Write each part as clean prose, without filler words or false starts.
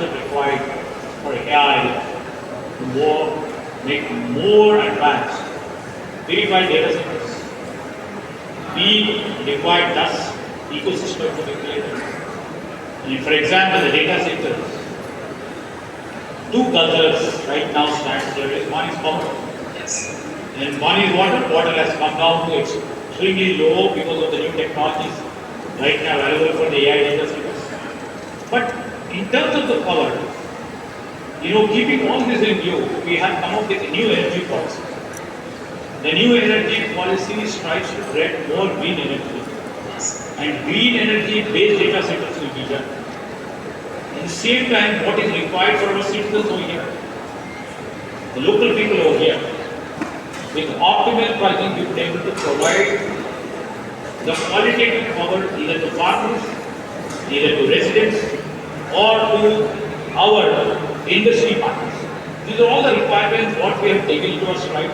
infrastructure required for AI to make more advanced. We require data centers. We require thus ecosystem to be created. And for example, the data centers, two cultures right now stand there. One is power. Yes. And one is water. Water has come down to extremely low because of the new technologies right now available for the AI data centers. But in terms of the power, keeping all this in view, we have come up with a new energy policy. The new energy policy strives to create more green energy. And green energy based data centers will be done. At the same time, what is required for our citizens over here, the local people over here, with optimal pricing, we will be able to provide the qualitative power either to farmers, either to residents, or to our industry partners. These are all the requirements what we have taken into our stride.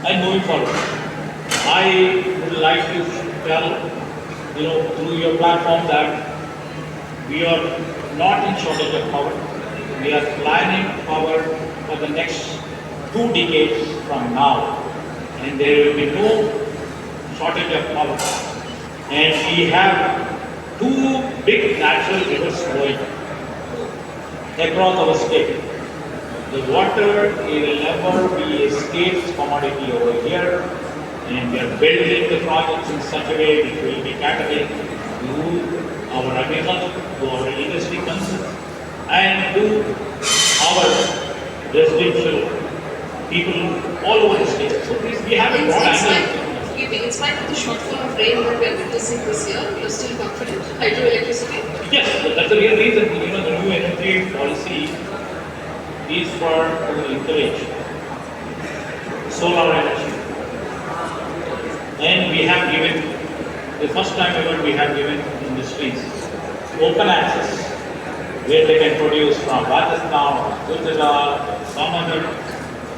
And moving forward, I would like to tell, through your platform that we are not in shortage of power. We are planning power for the next 2 decades from now, and there will be no shortage of power. And we have 2 big natural rivers flowing across our state. The water will never be a scarce commodity over here, and we are building the projects in such a way which will be catering to our agriculture, to our industry concerns, and to our residential people all over the state. So we have a broad angle. In spite of the shortfall of rain that we are witnessing this year, you are still confident? Hydroelectricity? Yes, that's the real reason. The new energy policy is for to encourage solar energy. And we have given, the first time ever we have given industries open access, where they can produce from Rajasthan, Gujarat, some other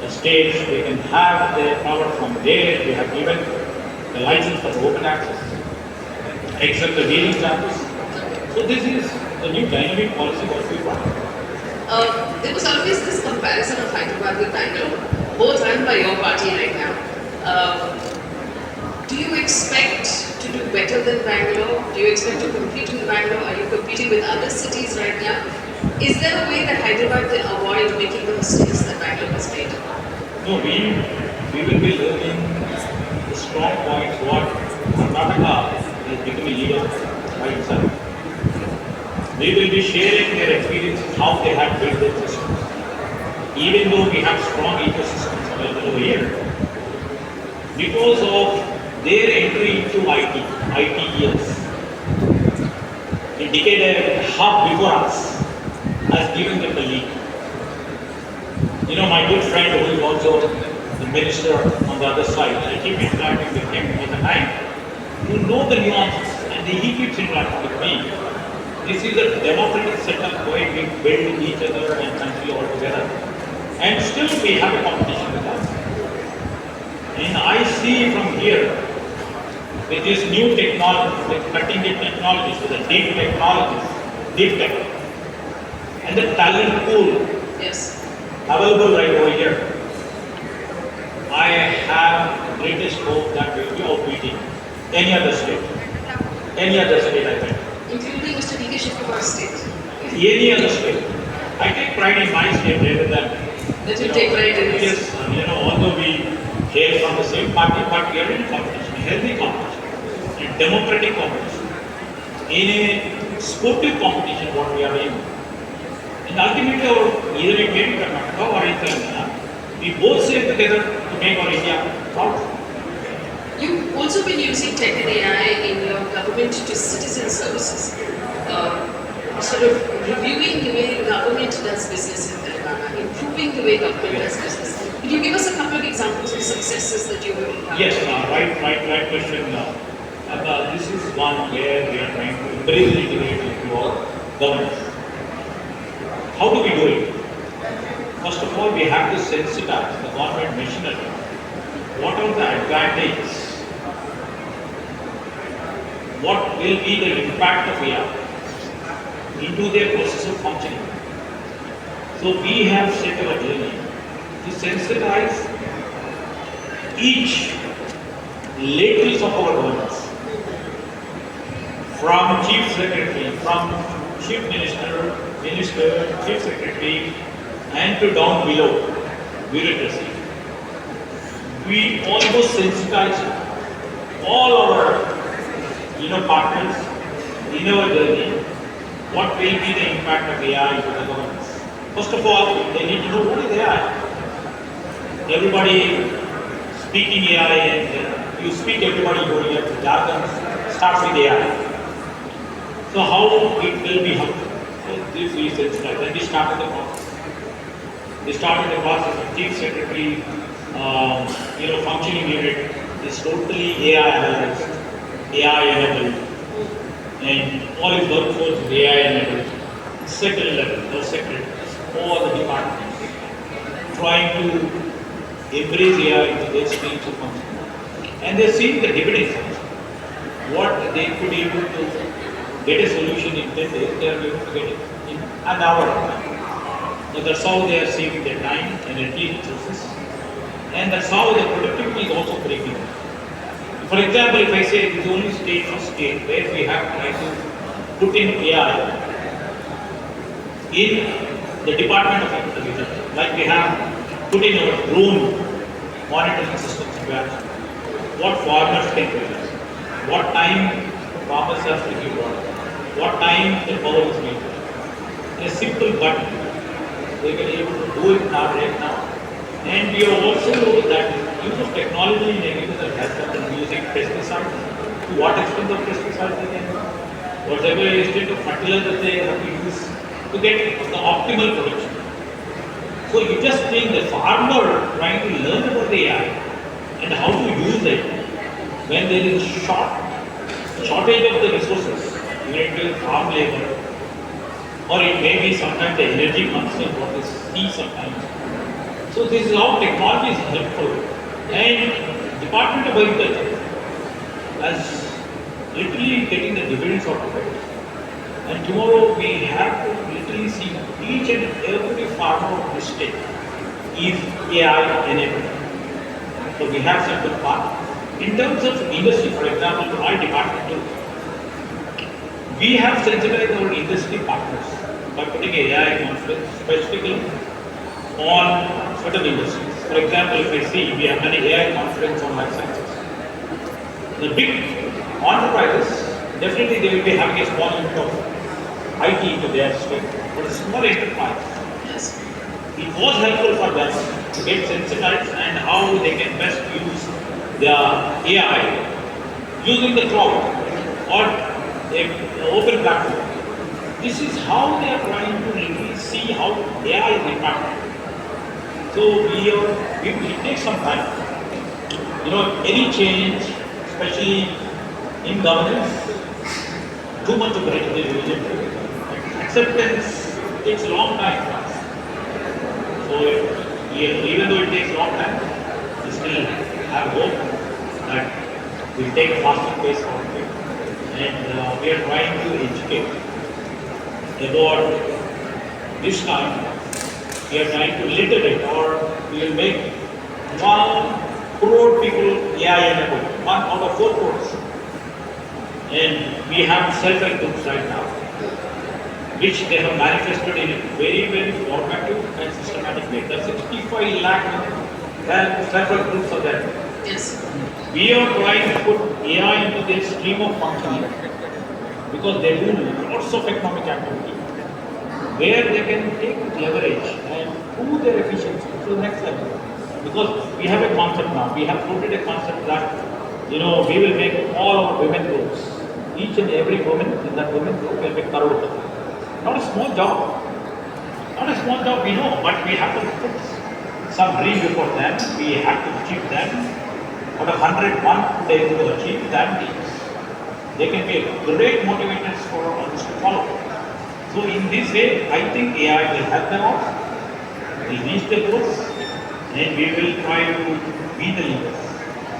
states, they can have their power from there. We have given the license for open access, except the wheeling charges. So this is the new dynamic policy what we want. There was always this comparison of Hyderabad with Bangalore, both run by your party right now. Do you expect to do better than Bangalore? Do you expect to compete with Bangalore? Are you competing with other cities right now? Is there a way that Hyderabad can avoid making the mistakes that Bangalore has made? No, we will be learning the strong points what Karnataka is becoming leader by itself. We will be sharing their experiences, how they have built their systems. Even though we have strong ecosystems available over here, because of their entry into IT years, a decade and a half before us, has given them the lead. My good friend who is also the minister on the other side, I keep interacting with him all the time to know the nuances, and he keeps interacting with me. This is a democratic setup where we build each other and country all together. And still we have a competition with us. And I see from here, with this new technology, with cutting edge technologies, with the deep technologies, deep tech, and the talent pool available right over here, I have the greatest hope that we will be outbeating any other state. Any other state, I think. Including Mr. D.K. Shivakumar's state. Any other state. I take pride in my state rather than. That you take pride in this. Yes, although we hail from the same party, but we are in competition, healthy competition, and democratic competition, in a sportive competition, what we are in. And ultimately, either it may be Karnataka or in Telangana, we both save together to make our India proud. You've also been using tech and AI in your government to citizen services, sort of reviewing the way government does business in Telangana, improving the way government does business. Could you give us a couple of examples of successes that you have had? Yes, right question. This is one where we are trying to embrace the integration into our governance. How do we do it? First of all, we have to sensitize the government machinery. What are the advantages? What will be the impact of AI? into their process of functioning. So we have set our journey to sensitize each layers of our governance, from Chief Secretary, from Chief Minister, Chief Secretary, and to down below, bureaucracy. We almost sensitize all our partners in our journey. What will be the impact of AI to the governance? First of all, they need to know what is AI. Everybody speaking AI, and you speak, everybody going at the jargon starts with AI. So how it will be helpful? This is sensitized. And we started the process. They started the process of Chief Secretary, functioning unit is totally AI analyzed, AI enabled, and all his workforce is AI enabled. Second level, no secret, all the departments trying to embrace AI into their streams of function. And they're seeing the dividends. What they could be able to get a solution in 10 days, they are able to get it in an hour. So that's how they are saving their time, energy, resources, and that's how the productivity is also breaking. For example, if I say it is only state for state where we have tried to put in AI in the Department of Agriculture, like we have put in our drone monitoring systems where what farmers can do, what time farmers have to give water, what time the power is made. A simple button, they can be able to do it now, right now. And we have also know that use of technology in agriculture has been using pesticides. To what extent of pesticides they can use? Whatever extent of fertilizer they have to use to get the optimal production. So you just think the farmer trying to learn about the AI and how to use it when there is shortage of the resources, related to farm labor, or it may be sometimes the energy consumption what is key sometimes. So this is how technology is helpful. And Department of Agriculture as literally getting the dividends out of it. And tomorrow we have to literally see each and every farmer of this state is AI enabled. So we have certain part. In terms of industry, for example, my department, we have sensitized our industry partners by putting AI conference specifically on certain industries. For example, if I see, we have done an AI conference on life sciences. The big enterprises, definitely they will be having a small unit of IT into their state, but a small enterprise, Yes. it was helpful for them to get sensitized and how they can best use their AI using the cloud or an open platform. This is how they are trying to really see how AI is impacted. So it takes some time. Any change, especially in governance, too much of it is acceptance takes a long time for us. So even though it takes a long time, we still have hope that we'll take a faster pace for it. And we are trying to educate about this time. We are trying to literate, or we will make 1 crore people AI enabled, 1 out of 4 crores. And we have self-help groups right now, which they have manifested in a very, very formative and systematic way. The 65 lakh self-help groups are there. Yes. We are trying to put AI into their stream of functioning because they do lots of economic activity where they can take leverage and prove their efficiency to the next level. Because we have a concept now, we have floated a concept that, we will make all our women groups, each and every woman in that women group will make crore. Not a small job. Not a small job, we know, but we have to put some dream before them, we have to achieve them. Out of 101 days to achieve that means they can be great motivators for others to follow. So in this way, I think AI will help them out, will reach the goals, and we will try to be the leaders.